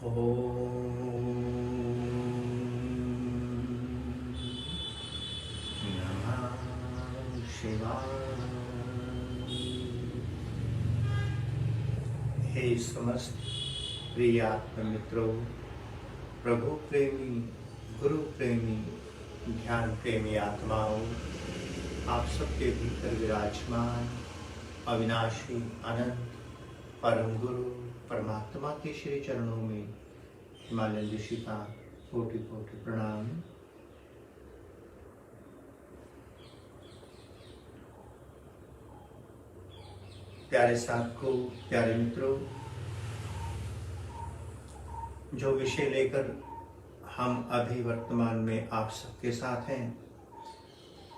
ॐ नमः शिवाय। हे समस्त प्रिय आत्म मित्रों, प्रभु प्रेमी, गुरु प्रेमी, ध्यान प्रेमी आत्माओं, आप सबके भीतर विराजमान अविनाशी अनंत परम गुरु परमात्मा के श्री चरणों में हिमालय ऋषि का कोटि कोटि प्रणाम। प्यारे साधकों, प्यारे मित्रों, जो विषय लेकर हम अभी वर्तमान में आप सबके साथ हैं,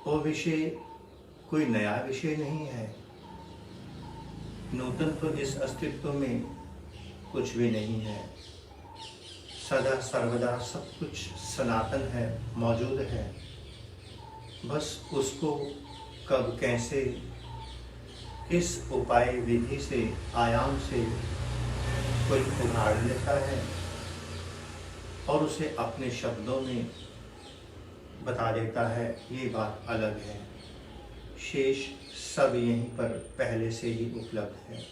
वो विषय कोई नया विषय नहीं है। नूतन तो इस अस्तित्व में कुछ भी नहीं है। सदा सर्वदा सब कुछ सनातन है, मौजूद है। बस उसको कब कैसे किस उपाय विधि से आयाम से कोई उघाड़ लेता है और उसे अपने शब्दों में बता देता है, ये बात अलग है। शेष सब यहीं पर पहले से ही उपलब्ध है।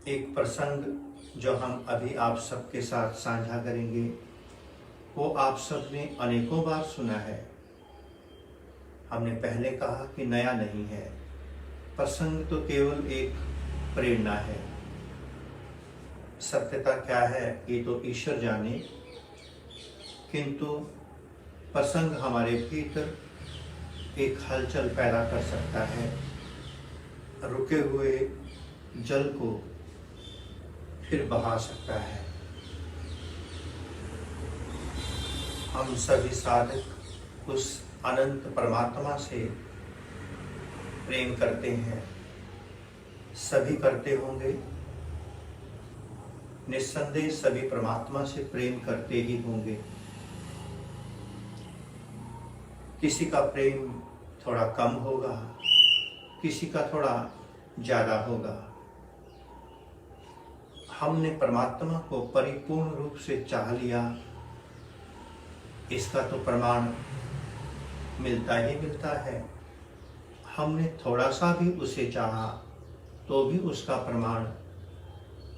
एक प्रसंग जो हम अभी आप सबके साथ साझा करेंगे, वो आप सबने अनेकों बार सुना है। हमने पहले कहा कि नया नहीं है। प्रसंग तो केवल एक प्रेरणा है। सत्यता क्या है ये तो ईश्वर जाने, किंतु प्रसंग हमारे भीतर एक हलचल पैदा कर सकता है। रुके हुए जल को फिर बहा सकता है। हम सभी साधक उस अनंत परमात्मा से प्रेम करते हैं। सभी करते होंगे, निस्संदेह सभी परमात्मा से प्रेम करते ही होंगे। किसी का प्रेम थोड़ा कम होगा, किसी का थोड़ा ज़्यादा होगा। हमने परमात्मा को परिपूर्ण रूप से चाह लिया, इसका तो प्रमाण मिलता ही मिलता है। हमने थोड़ा सा भी उसे चाहा तो भी उसका प्रमाण,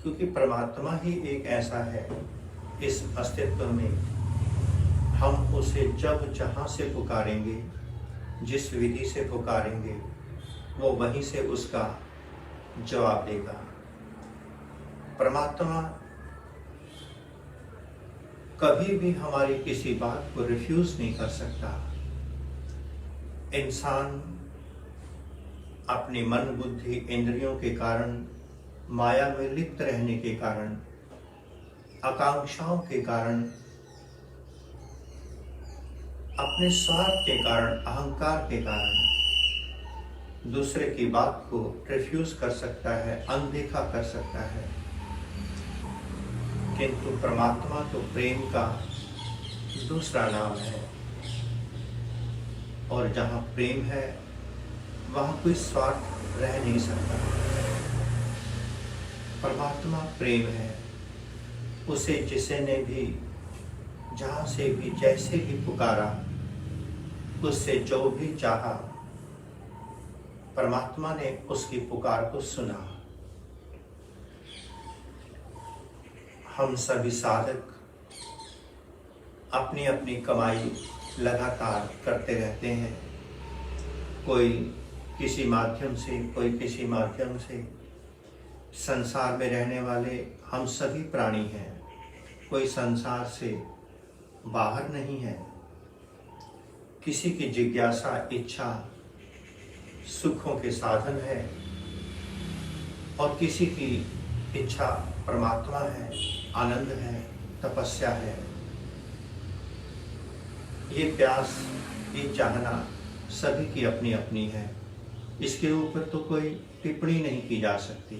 क्योंकि परमात्मा ही एक ऐसा है इस अस्तित्व में। हम उसे जब जहाँ से पुकारेंगे, जिस विधि से पुकारेंगे, वो वहीं से उसका जवाब देगा। परमात्मा कभी भी हमारी किसी बात को रिफ्यूज नहीं कर सकता। इंसान अपनी मन बुद्धि इंद्रियों के कारण, माया में लिप्त रहने के कारण, आकांक्षाओं के कारण, अपने स्वार्थ के कारण, अहंकार के कारण दूसरे की बात को रिफ्यूज कर सकता है, अनदेखा कर सकता है। किंतु परमात्मा तो प्रेम का दूसरा नाम है, और जहाँ प्रेम है वहाँ कोई स्वार्थ रह नहीं सकता। परमात्मा प्रेम है। उसे जिसे ने भी जहाँ से भी जैसे भी पुकारा, उससे जो भी चाहा, परमात्मा ने उसकी पुकार को सुना। हम सभी साधक अपनी अपनी कमाई लगातार करते रहते हैं। कोई किसी माध्यम से, कोई किसी माध्यम से। संसार में रहने वाले हम सभी प्राणी हैं। कोई संसार से बाहर नहीं है। किसी की जिज्ञासा, इच्छा सुखों के साधन है, और किसी की इच्छा परमात्मा है, आनंद है, तपस्या है। ये प्यास, ये चाहना सभी की अपनी अपनी है। इसके ऊपर तो कोई टिप्पणी नहीं की जा सकती।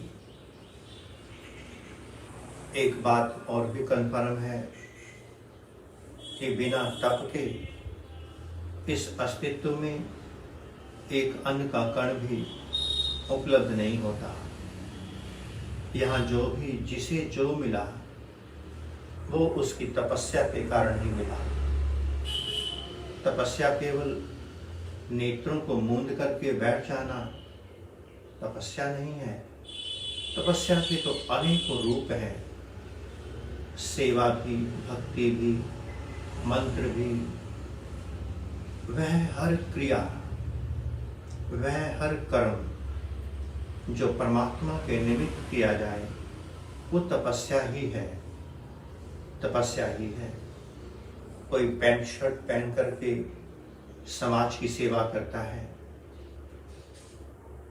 एक बात और भी कन्फर्म है कि बिना तप के इस अस्तित्व में एक अन्न का कण भी उपलब्ध नहीं होता। यहाँ जो भी जिसे जो मिला वो उसकी तपस्या के कारण ही मिला। तपस्या केवल नेत्रों को मूंद करके बैठ जाना तपस्या नहीं है। तपस्या के तो अनेकों रूप हैं। सेवा भी, भक्ति भी, मंत्र भी, वह हर क्रिया, वह हर कर्म जो परमात्मा के निमित्त किया जाए वो तपस्या ही है, तपस्या ही है। कोई पैंट शर्ट पहन करके समाज की सेवा करता है,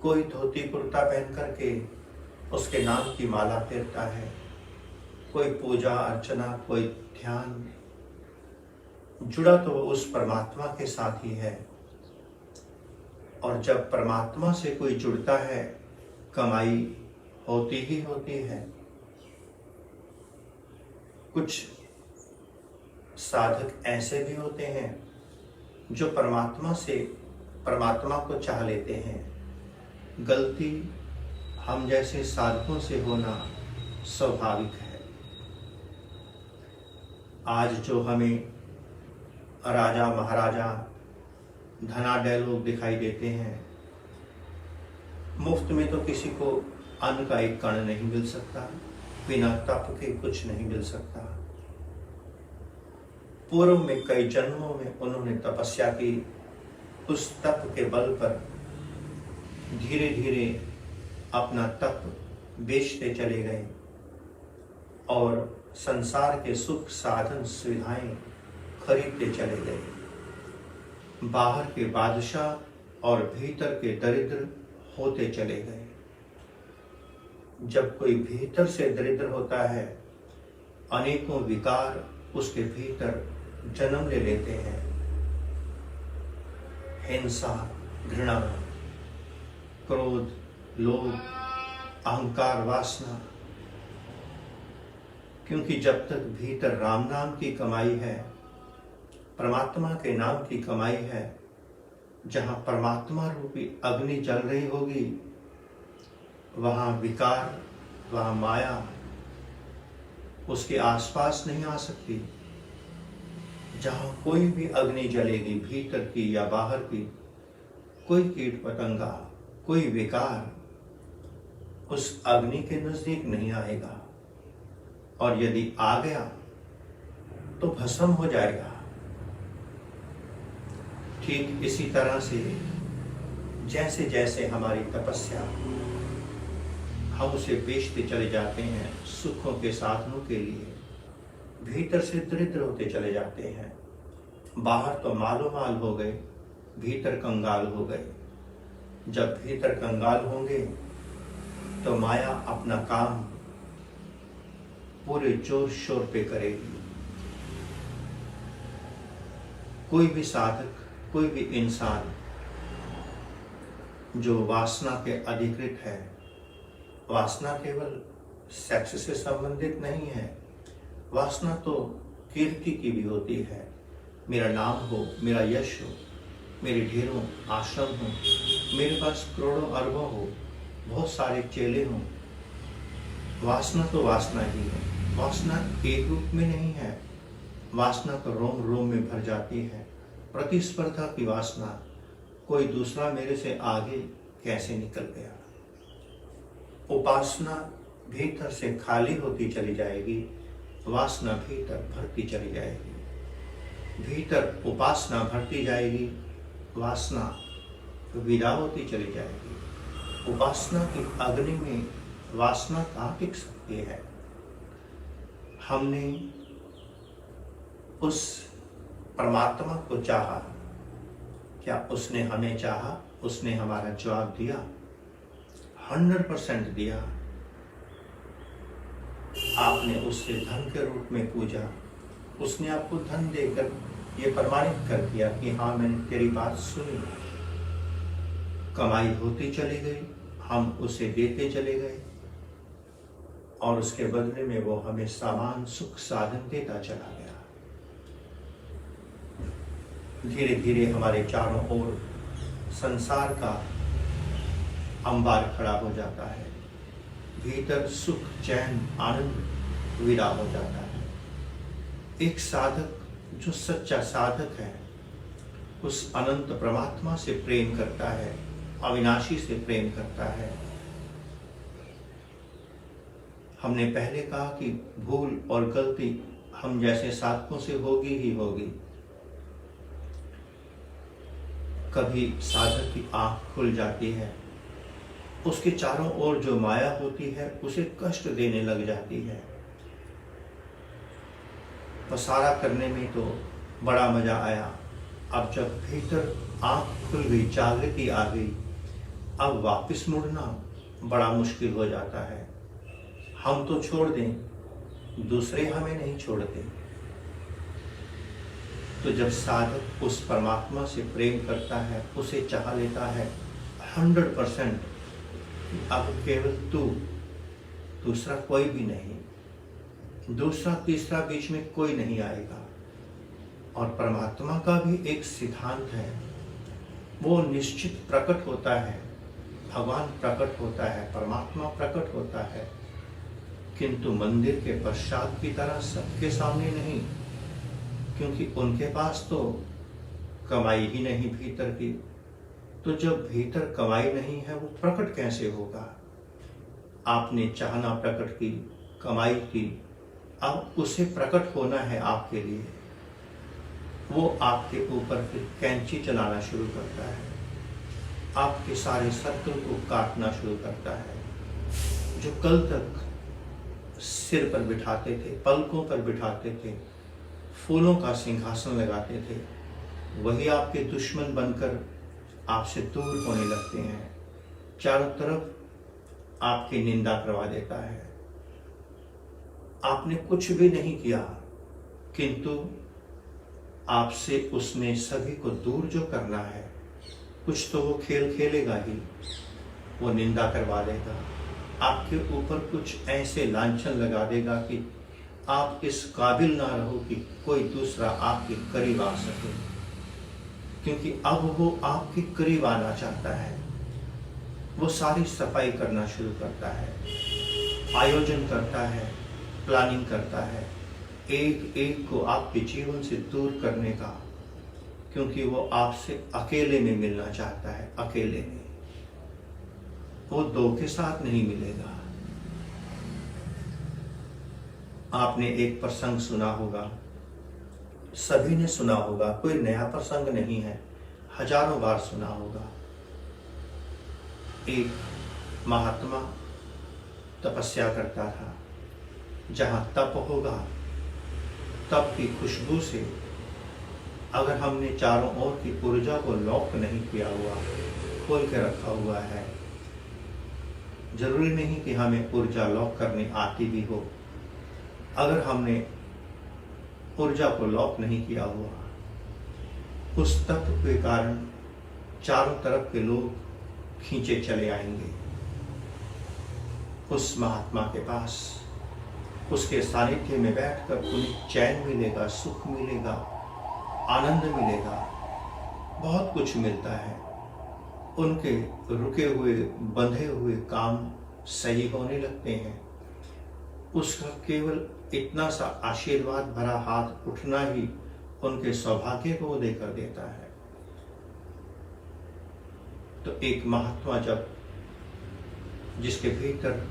कोई धोती कुर्ता पहन करके उसके नाम की माला फेरता है, कोई पूजा अर्चना, कोई ध्यान, जुड़ा तो उस परमात्मा के साथ ही है। और जब परमात्मा से कोई जुड़ता है कमाई होती ही होती है। कुछ साधक ऐसे भी होते हैं जो परमात्मा को चाह लेते हैं। गलती हम जैसे साधकों से होना स्वाभाविक है। आज जो हमें राजा महाराजा धनाढ्य लोग दिखाई देते हैं, मुफ्त में तो किसी को अन्न का एक कण नहीं मिल सकता, बिना तप के कुछ नहीं मिल सकता। पूर्व में कई जन्मों में उन्होंने तपस्या की, उस तप के बल पर धीरे धीरे अपना तप बेचते चले गए और संसार के सुख साधन सुविधाएं खरीदते चले गए। बाहर के बादशाह और भीतर के दरिद्र होते चले गए। जब कोई भीतर से दरिद्र होता है, अनेकों विकार उसके भीतर जन्म ले लेते हैं। हिंसा, घृणा, क्रोध, लोभ, अहंकार, वासना। क्योंकि जब तक भीतर राम नाम की कमाई है, परमात्मा के नाम की कमाई है, जहां परमात्मा रूपी अग्नि जल रही होगी, वहां विकार, वहां माया उसके आसपास नहीं आ सकती। जहां कोई भी अग्नि जलेगी, भीतर की या बाहर की, कोई कीट पतंगा, कोई विकार उस अग्नि के नजदीक नहीं आएगा, और यदि आ गया तो भस्म हो जाएगा। ठीक इसी तरह से जैसे जैसे हमारी तपस्या, हम उसे बेचते चले जाते हैं सुखों के साधनों के लिए, भीतर से दरिद्र होते चले जाते हैं। बाहर तो मालो माल हो गए, भीतर कंगाल हो गए। जब भीतर कंगाल होंगे तो माया अपना काम पूरे जोर शोर पे करेगी। कोई भी साधक, कोई भी इंसान जो वासना के अधिकृत है, वासना केवल सेक्स से संबंधित नहीं है, वासना तो कीर्ति की भी होती है। मेरा नाम हो, मेरा यश हो, मेरे ढेरों आश्रम हो, मेरे पास करोड़ों अरबों हो, बहुत सारे चेले हों। वासना तो वासना ही है। वासना एक रूप में नहीं है, वासना तो रोम रोम में भर जाती है। प्रतिस्पर्धा की वासना, कोई दूसरा मेरे से आगे कैसे निकल गया। उपासना भीतर से खाली होती चली जाएगी, वासना भीतर भरती चली जाएगी। भीतर उपासना भरती जाएगी, वासना विदा होती चली जाएगी। उपासना की अग्नि में वासना कहाँ टिक सकती है। हमने उस परमात्मा को चाहा, क्या उसने हमें चाहा? उसने हमारा जवाब दिया, 100% दिया। आपने उससे धन के रूप में पूजा, उसने आपको धन देकर ये प्रमाणित कर दिया कि हाँ, मैंने तेरी बात सुनी। कमाई होती चली गई, हम उसे देते चले गए, और उसके बदले में वो हमें सामान सुख साधन देता चला गया। धीरे धीरे हमारे चारों ओर संसार का अंबार खड़ा हो जाता है। भीतर सुख, चैन, आनंद विदा हो जाता है। एक साधक, जो सच्चा साधक है, उस अनंत परमात्मा से प्रेम करता है, अविनाशी से प्रेम करता है। हमने पहले कहा कि भूल और गलती हम जैसे साधकों से होगी ही होगी। कभी साधक की आंख खुल जाती है, उसके चारों ओर जो माया होती है उसे कष्ट देने लग जाती है। पसारा करने में तो बड़ा मजा आया, अब जब भीतर आंख खुल गई, जागृति आ गई, अब वापस मुड़ना बड़ा मुश्किल हो जाता है। हम तो छोड़ दें, दूसरे हमें नहीं छोड़ते। तो जब साधक उस परमात्मा से प्रेम करता है, उसे चाह लेता है 100%, अब केवल तू, दूसरा कोई भी नहीं, दूसरा तीसरा बीच में कोई नहीं आएगा। और परमात्मा का भी एक सिद्धांत है, वो निश्चित प्रकट होता है, भगवान प्रकट होता है, परमात्मा प्रकट होता है, किंतु मंदिर के प्रसाद की तरह सबके सामने नहीं, क्योंकि उनके पास तो कमाई ही नहीं भीतर की। तो जब भीतर कमाई नहीं है, वो प्रकट कैसे होगा? आपने चाहना प्रकट की, कमाई की, अब उसे प्रकट होना है आपके लिए, वो आपके ऊपर फिर कैंची चलाना शुरू करता है, आपके सारे सर्कल को काटना शुरू करता है। जो कल तक सिर पर बिठाते थे, पलकों पर बिठाते थे, फूलों का सिंहासन लगाते थे, वही आपके दुश्मन बनकर आपसे दूर होने लगते हैं, चारों तरफ आपकी निंदा करवा देता है। आपने कुछ भी नहीं किया, किंतु आपसे उसने सभी को दूर जो करना है, कुछ तो वो खेल खेलेगा ही, वो निंदा करवा देगा, आपके ऊपर कुछ ऐसे लांछन लगा देगा कि आप इस काबिल ना रहो कि कोई दूसरा आपके करीब आ सके, क्योंकि अब वो आपके करीब आना चाहता है। वो सारी सफाई करना शुरू करता है, आयोजन करता है, प्लानिंग करता है, एक एक को आपके जीवन से दूर करने का, क्योंकि वो आपसे अकेले में मिलना चाहता है। अकेले में वो दो के साथ नहीं मिलेगा। आपने एक प्रसंग सुना होगा, सभी ने सुना होगा, कोई नया प्रसंग नहीं है, हजारों बार सुना होगा। एक महात्मा तपस्या करता था, जहां तप होगा, तप की खुशबू से अगर हमने चारों ओर की ऊर्जा को लॉक नहीं किया हुआ, खोल के रखा हुआ है, जरूरी नहीं कि हमें ऊर्जा लॉक करनी आती भी हो, अगर हमने ऊर्जा को लॉक नहीं किया हुआ, उस तत्व के कारण चारों तरफ के लोग खींचे चले आएंगे उस महात्मा के पास। उसके सानिध्य में बैठकर उन्हें चैन मिलेगा, सुख मिलेगा, आनंद मिलेगा, बहुत कुछ मिलता है। उनके रुके हुए, बंधे हुए काम सही होने लगते हैं। उसका केवल इतना सा आशीर्वाद भरा हाथ उठना ही उनके सौभाग्य को देकर देता है। तो एक महात्मा जब, जिसके भीतर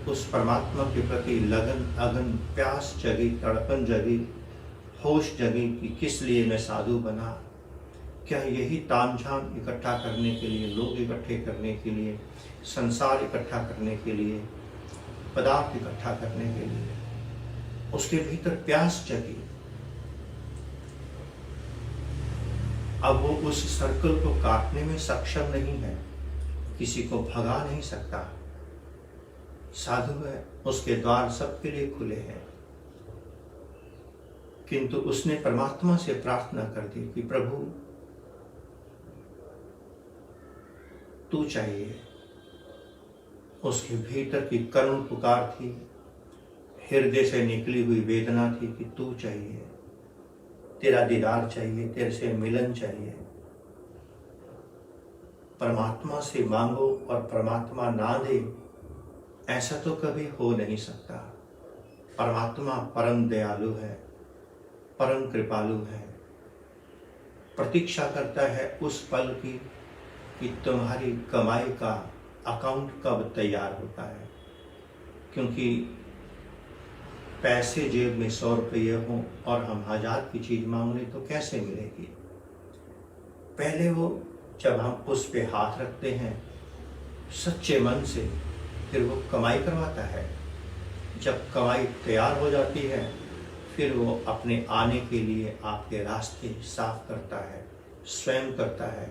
उस परमात्मा के प्रति लगन, अगन, प्यास जगी, तड़पन जगी, होश जगी कि किस लिए मैं साधु बना, क्या यही तामझाम इकट्ठा करने के लिए, लोग इकट्ठे करने के लिए, संसार इकट्ठा करने के लिए, पदार्थ इकट्ठा करने के लिए, उसके भीतर प्यास जगी। अब वो उस सर्कल को काटने में सक्षम नहीं है, किसी को भगा नहीं सकता। साधु है, उसके द्वार सबके लिए खुले हैं, किंतु उसने परमात्मा से प्रार्थना कर दी कि प्रभु तू चाहिए। उसके भीतर की करुण पुकार थी, हृदय से निकली हुई वेदना थी कि तू चाहिए, तेरा दीदार चाहिए, तेरे से मिलन चाहिए। परमात्मा से मांगो और परमात्मा ना दे, ऐसा तो कभी हो नहीं सकता। परमात्मा परम दयालु है, परम कृपालु है। प्रतीक्षा करता है उस पल की कि तुम्हारी कमाई का अकाउंट कब तैयार होता है, क्योंकि पैसे जेब में 100 रुपये हों और हम 1000 की चीज मांग लें तो कैसे मिलेगी। पहले वो जब हम उस पे हाथ रखते हैं सच्चे मन से, फिर वो कमाई करवाता है। जब कमाई तैयार हो जाती है फिर वो अपने आने के लिए आपके रास्ते साफ करता है, स्वयं करता है।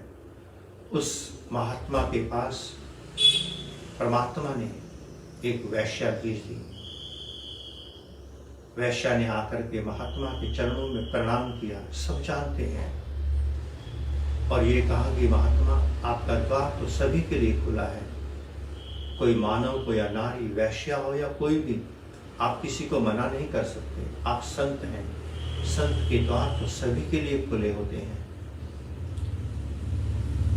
उस महात्मा के पास परमात्मा ने एक वैश्या भेज दी। वैश्या ने आकर के महात्मा के चरणों में प्रणाम किया, सब जानते हैं, और ये कहा कि महात्मा आपका द्वार तो सभी के लिए खुला है, कोई मानव हो या नारी, वैश्या हो या कोई भी, आप किसी को मना नहीं कर सकते। आप संत हैं, संत के द्वार तो सभी के लिए खुले होते हैं।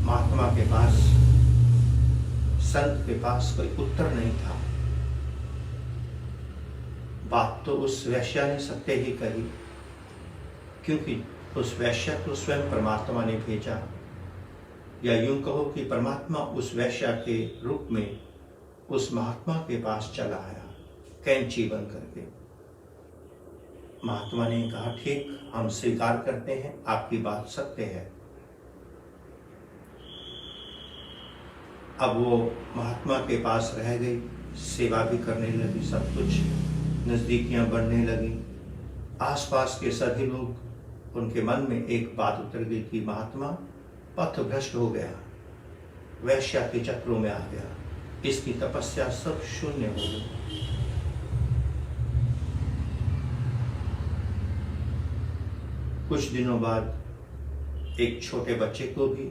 महात्मा के पास, संत के पास कोई उत्तर नहीं था। बात तो उस वैश्या ने सत्य ही कही, क्योंकि उस वैश्या को स्वयं परमात्मा ने भेजा, या यूं कहो कि परमात्मा उस वैश्या के रूप में उस महात्मा के पास चला आया, कैंची बन करके। महात्मा ने कहा ठीक, हम स्वीकार करते हैं, आपकी बात सत्य है। अब वो महात्मा के पास रह गई, सेवा भी करने लगी, सब कुछ नजदीकियां बढ़ने लगी। आसपास के सभी लोग, उनके मन में एक बात उतर गई कि महात्मा पथ भ्रष्ट हो गया, वैश्या के चक्रों में आ गया, इसकी तपस्या सब शून्य हो गई। कुछ दिनों बाद एक छोटे बच्चे को भी,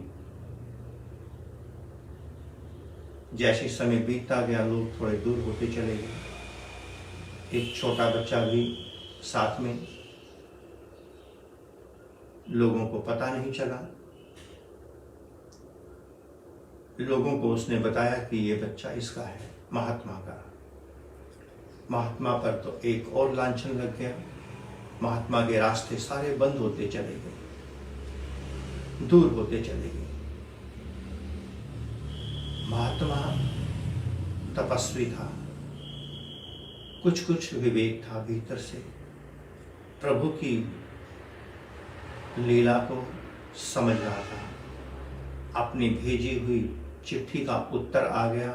जैसे समय बीतता गया लोग थोड़े दूर होते चले गए। एक छोटा बच्चा भी साथ में, लोगों को पता नहीं चला। लोगों को उसने बताया कि ये बच्चा इसका है, महात्मा का। महात्मा पर तो एक और लांछन लग गया। महात्मा के रास्ते सारे बंद होते चले गए, दूर होते चले गए। महात्मा तपस्वी था, कुछ कुछ विवेक था भीतर से, प्रभु की लीला को समझ रहा था। अपनी भेजी हुई चिट्ठी का उत्तर आ गया,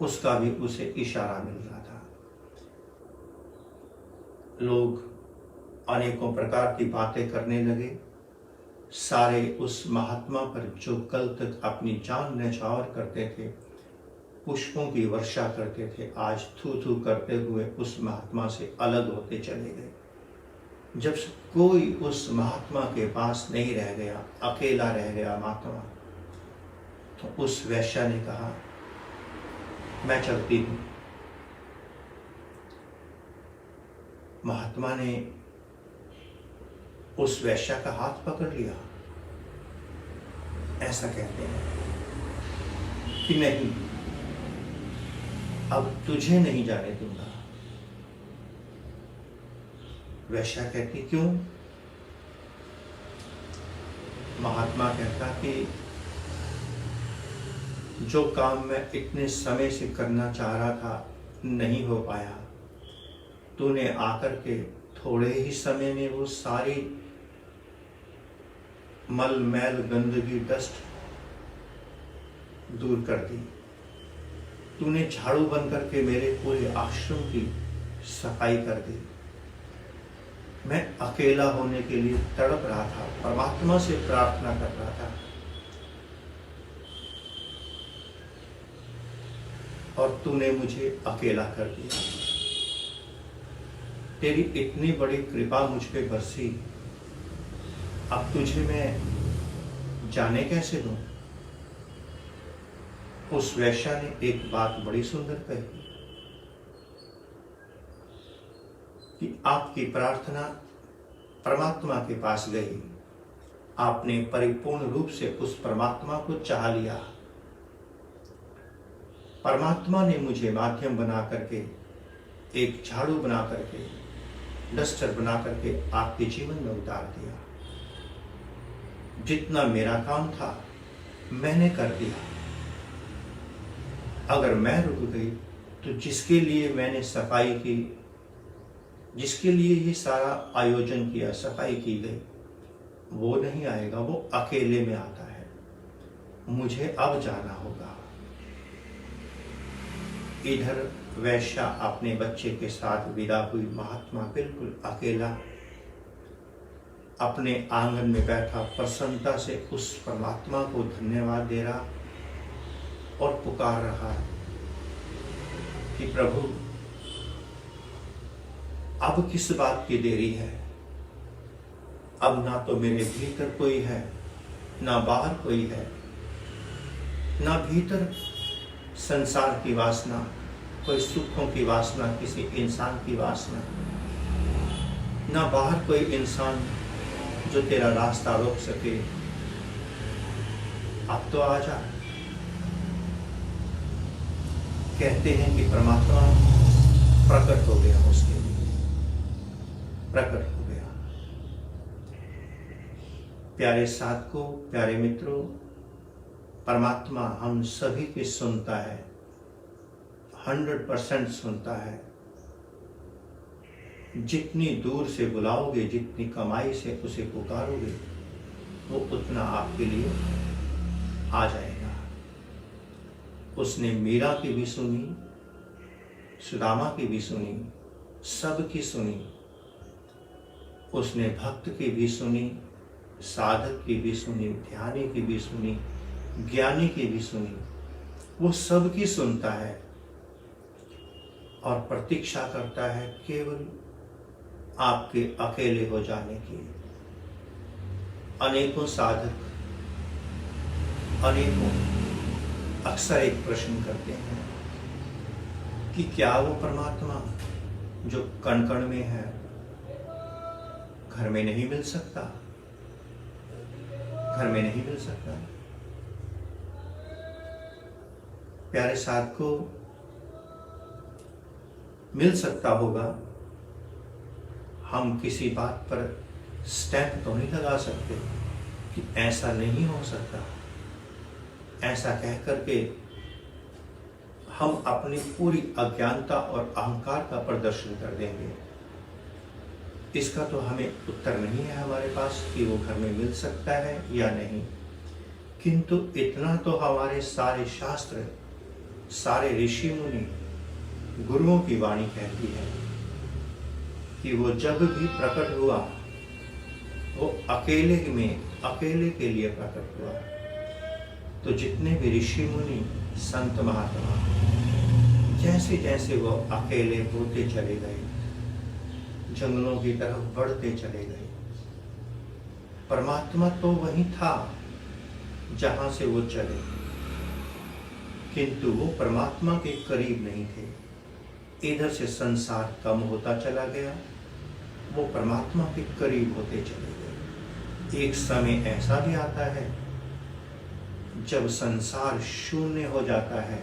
उसका भी उसे इशारा मिल रहा था। लोग अनेकों प्रकार की बातें करने लगे। सारे उस महात्मा पर जो कल तक अपनी जान न्यौछावर करते थे, पुष्पों की वर्षा करते थे, आज थू थू करते हुए उस महात्मा से अलग होते चले गए। जब कोई उस महात्मा के पास नहीं रह गया, अकेला रह गया महात्मा, तो उस वैश्या ने कहा मैं चलती हूं। महात्मा ने उस वैश्या का हाथ पकड़ लिया। ऐसा कहते हैं कि नहीं, अब तुझे नहीं जाने दूंगा। वैश्या कहती क्यों? महात्मा कहता कि जो काम मैं इतने समय से करना चाह रहा था नहीं हो पाया, तूने आकर के थोड़े ही समय में वो सारी मल मैल गंदगी डस्ट दूर कर दी। तूने झाड़ू बन करके मेरे पूरे आश्रम की सफाई कर दी। मैं अकेला होने के लिए तड़प रहा था, परमात्मा से प्रार्थना कर रहा था, और तूने मुझे अकेला कर दिया। तेरी इतनी बड़ी कृपा मुझ पे बरसी, अब तुझे मैं जाने कैसे दूं? उस वैश्या ने एक बात बड़ी सुंदर कही कि आपकी प्रार्थना परमात्मा के पास गई, आपने परिपूर्ण रूप से उस परमात्मा को चाह लिया। परमात्मा ने मुझे माध्यम बना करके, एक झाड़ू बना करके, डस्टर बना करके आपके जीवन में उतार दिया। जितना मेरा काम था मैंने कर दिया। अगर मैं रुक गई तो जिसके लिए मैंने सफाई की, जिसके लिए ये सारा आयोजन किया, सफाई की गई, वो नहीं आएगा, वो अकेले में आता है। मुझे अब जाना होगा। इधर वैश्या अपने बच्चे के साथ विदा हुई। महात्मा बिल्कुल अकेला अपने आंगन में बैठा प्रसन्नता से उस परमात्मा को धन्यवाद दे रहा और पुकार रहा है कि प्रभु अब किस बात की देरी है। अब ना तो मेरे भीतर कोई है, ना बाहर कोई है, ना भीतर संसार की वासना, कोई सुखों की वासना, किसी इंसान की वासना, ना बाहर कोई इंसान जो तेरा रास्ता रोक सके। अब तो आ जा। कहते हैं कि परमात्मा प्रकट हो गया, उसके लिए प्रकट हो गया। प्यारे साधकों, प्यारे मित्रों, परमात्मा हम सभी की सुनता है, 100% सुनता है। जितनी दूर से बुलाओगे, जितनी कमाई से उसे पुकारोगे, वो उतना आपके लिए आ जाएगा। उसने मीरा की भी सुनी, सुदामा की भी सुनी, सबकी सुनी। उसने भक्त की भी सुनी, साधक की भी सुनी, ध्यानी की भी सुनी, ज्ञानी की भी सुनी। वो सबकी सुनता है और प्रतीक्षा करता है केवल आपके अकेले हो जाने की। अनेकों साधक, अनेकों अक्सर एक प्रश्न करते हैं कि क्या वो परमात्मा जो कण कण में है घर में नहीं मिल सकता? घर में नहीं मिल सकता। प्यारे साधकों, मिल सकता होगा। हम किसी बात पर स्टैंप तो नहीं लगा सकते कि ऐसा नहीं हो सकता। ऐसा कह करके हम अपनी पूरी अज्ञानता और अहंकार का प्रदर्शन कर देंगे। इसका तो हमें उत्तर नहीं है हमारे पास कि वो घर में मिल सकता है या नहीं। किंतु इतना तो हमारे सारे शास्त्र, सारे ऋषि मुनि, गुरुओं की वाणी कहती है कि वो जब भी प्रकट हुआ, वो अकेले के लिए प्रकट हुआ। तो जितने भी ऋषि मुनि, संत महात्मा, जैसे जैसे वो अकेले होते चले गए, जंगलों की तरफ बढ़ते चले गए, परमात्मा तो वही था जहां से वो चले, किंतु वो परमात्मा के करीब नहीं थे। इधर से संसार कम होता चला गया, वो परमात्मा के करीब होते चले गए। एक समय ऐसा भी आता है जब संसार शून्य हो जाता है,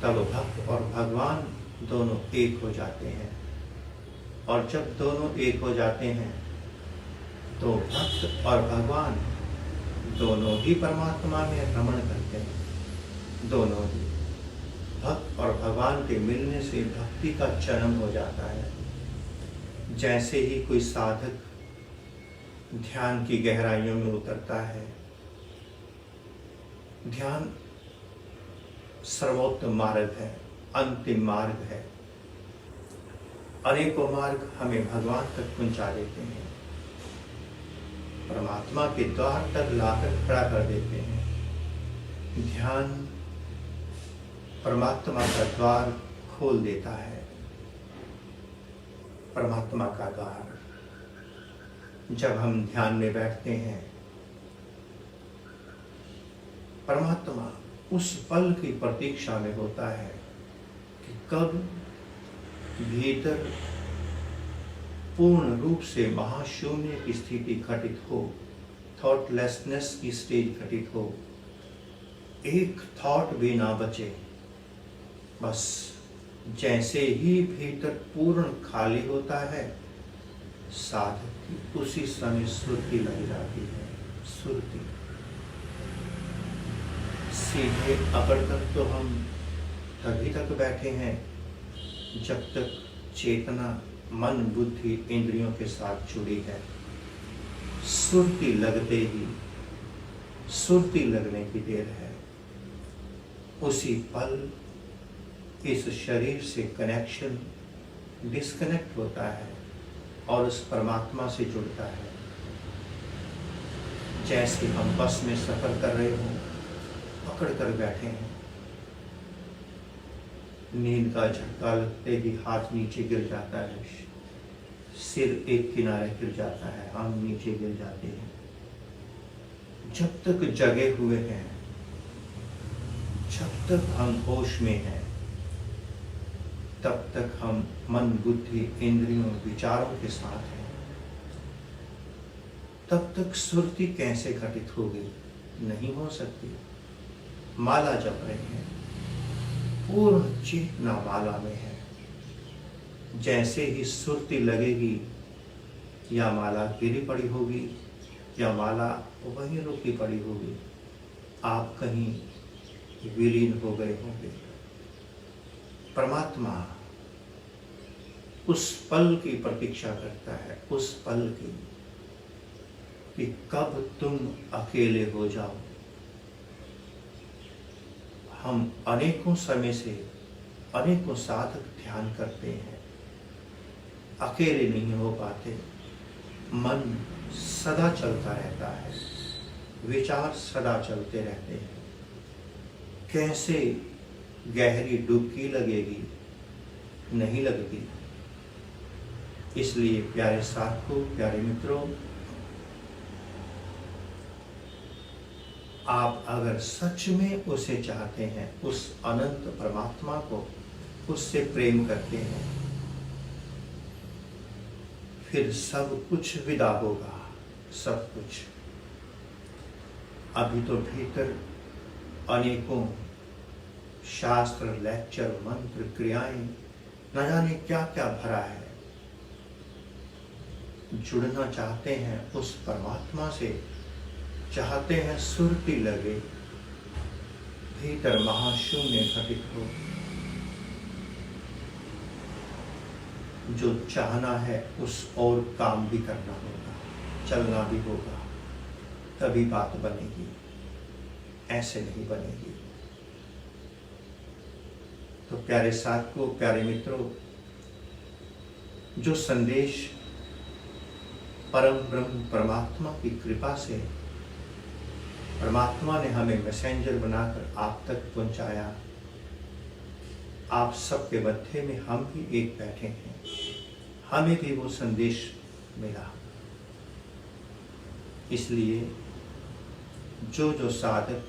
तब भक्त और भगवान दोनों एक हो जाते हैं। और जब दोनों एक हो जाते हैं तो भक्त और भगवान दोनों ही परमात्मा में रमण करते हैं। दोनों ही भक्त और भगवान के मिलने से भक्ति का जन्म हो जाता है। जैसे ही कोई साधक ध्यान की गहराइयों में उतरता है, ध्यान सर्वोत्तम मार्ग है, अंतिम मार्ग है। अनेकों मार्ग हमें भगवान तक पहुंचा देते हैं, परमात्मा के द्वार तक लाकर खड़ा कर देते हैं। ध्यान परमात्मा का द्वार खोल देता है। परमात्मा का द्वार जब हम ध्यान में बैठते हैं, परमात्मा उस पल की प्रतीक्षा में होता है कि कब भीतर पूर्ण रूप से महाशून्य की स्थिति घटित हो, थॉटलेसनेस की स्टेज घटित हो, एक थॉट भी ना बचे, बस जैसे ही भीतर पूर्ण खाली होता है, साधक की उसी समय सुरती लग जाती है। सुरती सीधे अकड़ तक तो हम तभी तक बैठे हैं जब तक चेतना मन बुद्धि इंद्रियों के साथ जुड़ी है। सुरती लगते ही, सुरती लगने की देर है, उसी पल इस शरीर से कनेक्शन डिस्कनेक्ट होता है और उस परमात्मा से जुड़ता है। जैसे हम बस में सफर कर रहे हों, पकड़ कर बैठे हैं, नींद का झटका लगते ही हाथ नीचे गिर जाता है, सिर एक किनारे गिर जाता है, हम नीचे गिर जाते हैं। जब तक जगे हुए हैं, जब तक हम होश में हैं, तब तक हम मन बुद्धि इंद्रियों विचारों के साथ हैं। तब तक सुरती कैसे घटित होगी? नहीं हो सकती। माला जप रहे हैं, पूर्ण चेतना माला में है। जैसे ही सुरती लगेगी, या माला गिरी पड़ी होगी या माला वहीं रुकी पड़ी होगी, आप कहीं विलीन हो गए होंगे। परमात्मा उस पल की प्रतीक्षा करता है, उस पल की, कि कब तुम अकेले हो जाओ। हम अनेकों समय से अनेकों साधक ध्यान करते हैं, अकेले नहीं हो पाते। मन सदा चलता रहता है, विचार सदा चलते रहते हैं। कैसे गहरी डुबकी लगेगी? नहीं लगती। इसलिए प्यारे साथियों, प्यारे मित्रों, आप अगर सच में उसे चाहते हैं, उस अनंत परमात्मा को, उससे प्रेम करते हैं, फिर सब कुछ विदा होगा, सब कुछ। अभी तो भीतर अनेकों शास्त्र, लेक्चर, मंत्र, क्रियाएं, न जाने क्या क्या भरा है। जुड़ना चाहते हैं उस परमात्मा से, चाहते हैं सुरती लगे, भीतर महाशून्य घटित हो। जो चाहना है उस और काम भी करना होगा, चलना भी होगा, तभी बात बनेगी, ऐसे नहीं बनेगी। तो प्यारे साथियों, प्यारे मित्रों, जो संदेश परम ब्रह्म परमात्मा की कृपा से परमात्मा ने हमें मैसेंजर बनाकर आप तक पहुंचाया, आप सबके मध्य में हम भी एक बैठे हैं, हमें भी वो संदेश मिला। इसलिए जो जो साधक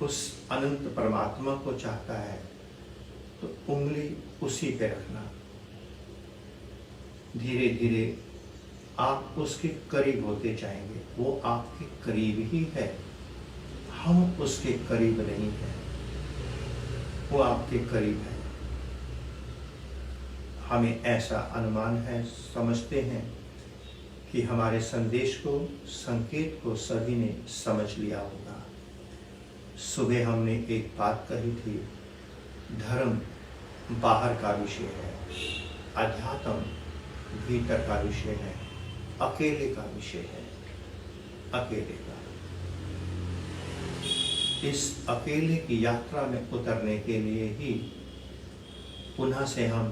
उस अनंत परमात्मा को चाहता है, तो उंगली उसी पे रखना। धीरे धीरे आप उसके करीब होते जाएंगे। वो आपके करीब ही है, हम उसके करीब नहीं हैं, वो आपके करीब है। हमें ऐसा अनुमान है, समझते हैं कि हमारे संदेश को, संकेत को सभी ने समझ लिया होगा। सुबह हमने एक बात कही थी, धर्म बाहर का विषय है, अध्यात्म भीतर का विषय है, अकेले का विषय है, अकेले का। इस अकेले की यात्रा में उतरने के लिए ही पुनः से हम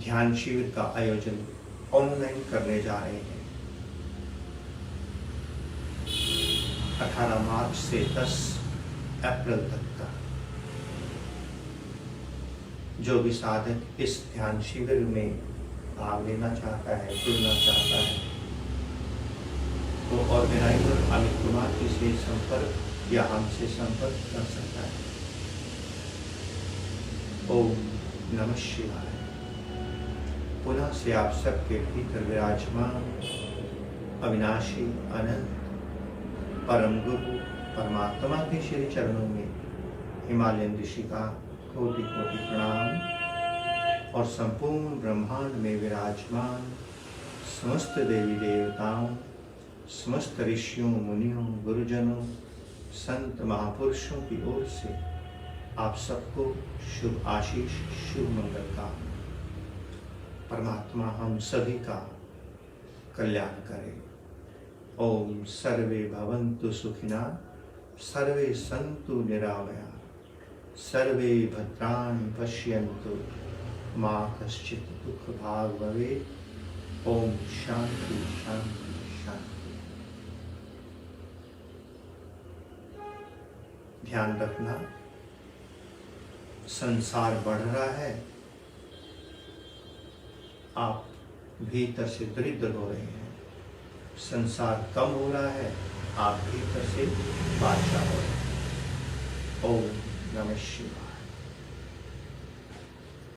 ध्यान शिविर का आयोजन ऑनलाइन करने जा रहे हैं। 18 मार्च से 10 अप्रैल तक का। जो भी साधक इस ध्यान शिविर में भाग लेना चाहता है, जुड़ना चाहता है, तो ऑर्गेनाइजर अमित कुमार जी से संपर्क या हमसे संपर्क कर सकता है। ओम नमः शिवाय। पुनः से आप सबके भीतर विराजमान अविनाशी अनंत परम गुरु परमात्मा के श्री चरणों में हिमालयन ऋषि का कोटि कोटि प्रणाम और संपूर्ण ब्रह्मांड में विराजमान समस्त देवी देवताओं, समस्त ऋषियों, मुनियों, गुरुजनों, संत महापुरुषों की ओर से आप सबको शुभ आशीष, शुभ मंगल का। परमात्मा हम सभी का कल्याण करे। ओम सर्वे भवन्तु सुखिना, सर्वे सन्तु निरामया, सर्वे भद्राणि पश्यन्तु मा कश्चित् दुःख भाग् भवेत्। ओम शांति शांति शांति। ध्यान रखना, संसार बढ़ रहा है, आप भीतर से दरिद्र हो रहे हैं। संसार कम हो रहा है, आप भीतर से बादशाह हो रहे हैं। ओम नमः शिवाय।